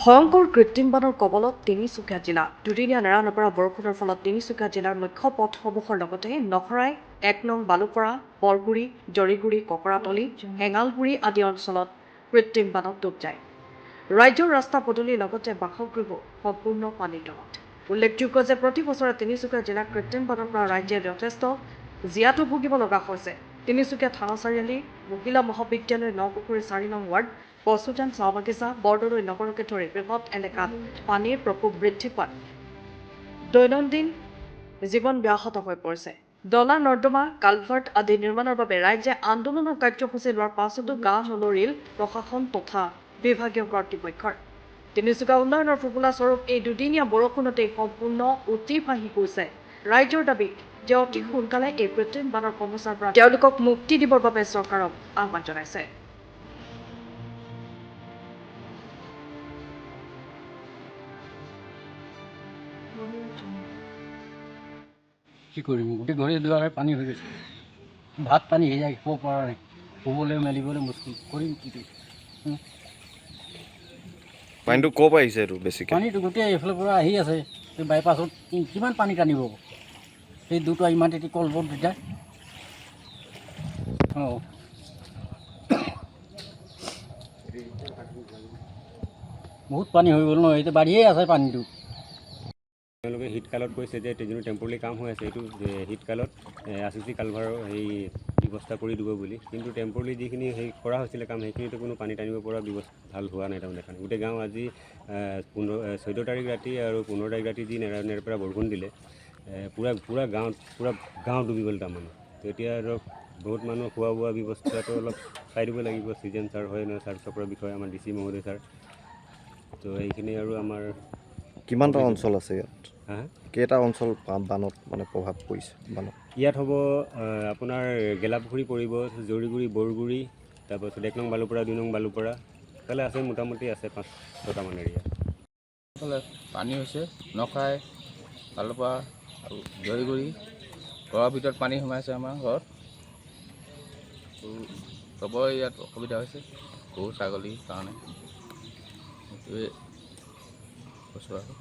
ভয়ংকৰ কৃত্ৰিম বানৰ কবলত তিনিচুকীয়া জিলা দুদিনীয়া নেৰানেপেৰা বৰষুণৰ ফলত তিনিচুকীয়া জিলাৰ মুখ্য পথসমূহৰ লগতে নখৰাই ১ নং বালুপৰা বৰগুৰি জৰিগুৰি ককৰাতলী হেঙালগুৰি আদি অঞ্চলত কৃত্ৰিম বানত ডুব যায় ৰাজ্যৰ ৰাস্তা পদূলিৰ লগতে বাসগৃহ সম্পূৰ্ণ পানীৰ তলত উল্লেখযোগ্য যে প্ৰতি বছৰে তিনিচুকীয়া জিলাৰ কৃত্ৰিম বানৰ পৰা ৰাজ্যে যথেষ্ট জীয়াতু ভুগিব লগা হৈছে তিনিচুকীয়া থানা চাৰিআলি মহিলা মহাবিদ্যালয় নপুখুৰী ৪ নং ৱাৰ্ড বসুজান চাহ বাগিচা বৰদলৈ নগৰকে ধৰি বৃহৎ এলেকাত পানীৰ প্ৰকোপ বৃদ্ধি পোৱাত দৈনন্দিন জীৱন ব্যাহত হৈ পৰিছে দলা নৰ্দমা কালভাৰ্ট আদি নিৰ্মাণৰ বাবে ৰাজ্যে আন্দোলনৰ কাৰ্যসূচী লোৱাৰ পাছতো গা নলৰিল প্ৰশাসন তথা বিভাগীয় কৰ্তৃপক্ষৰ তিনিচুকীয়া উন্নয়নৰ ফুপুলা স্বৰূপ এই দুদিনীয়া বৰষুণতেই সম্পূৰ্ণ উটি ভাহি গৈছে ৰাজ্যৰ দাবী যে অতি সোনকালে এই কৃত্ৰিম বানৰ সমস্যাৰ পৰা তেওঁলোকক মুক্তি দিবৰ বাবে চৰকাৰক আহ্বান জনাইছে কি কৰিম গোটেই ঘৰে দুৱাৰে পানী হৈ গৈছে ভাত পানী হৈ যায় খাব পৰা নাই শুবলৈ মেলিবলৈ মুস্কিল কৰিম কি পানীটো ক'ৰ পৰা আহিছে এইটো বেছিকৈ পানীটো গোটেই এইফালৰ পৰা আহি আছে এই বাইপাছত কিমান পানী টানিব সেই দুটা ইমান এটি কলবত দুটা অঁ বহুত পানী হৈ গ'ল ন এতিয়া বাঢ়িয়ে আছে পানীটো তেওঁলোকে শীতকালত কৈছে যে যোনটো টেম্পৰাৰী কাম হৈ আছে এইটো শীতকালত RCC কালভাৰৰ সেই ব্যৱস্থা কৰি দিব বুলি কিন্তু টেম্পৰাৰী যিখিনি সেই কৰা হৈছিলে কাম সেইখিনিতো কোনো পানী টানিব পৰা ব্যৱস্থা ভাল হোৱা নাই তাৰমানে কাৰণে গোটেই গাঁও আজি 14 তাৰিখ ৰাতি আৰু 15 তাৰিখ ৰাতি যি নেৰানেপেৰা বৰষুণ দিলে পুৰা গাঁও ডুবি গ'ল তাৰমানে তো এতিয়া ধৰক বহুত মানুহ খোৱা বোৱা ব্যৱস্থাটো অলপ চাই দিব লাগিব চিজন ছাৰ হয় নহয় ছাৰ চক্ৰৰ বিষয়ে আমাৰ DC মহোদয় ছাৰ তো এইখিনি আৰু আমাৰ কিমানটা অঞ্চল আছে ইয়াত হা কেইটা অঞ্চল বানত মানে প্ৰভাৱ পৰিছে বানত ইয়াত হ'ব আপোনাৰ গেলাপুখুৰী পৰিব জৰিগুৰি বৰগুৰি তাৰপাছত 1 নং বালুপৰা 2 নং বালুপৰা ইফালে আছে মোটামুটি আছে 5-6টামান এৰিয়া পানী হৈছে নখাই বালুপৰা আৰু জৰিগুৰি ঘৰৰ ভিতৰত পানী সোমাইছে আমাৰ ঘৰত চবৰে ইয়াত অসুবিধা হৈছে গৰু ছাগলীৰ কাৰণে সেইটোৱে কৈছোঁ আৰু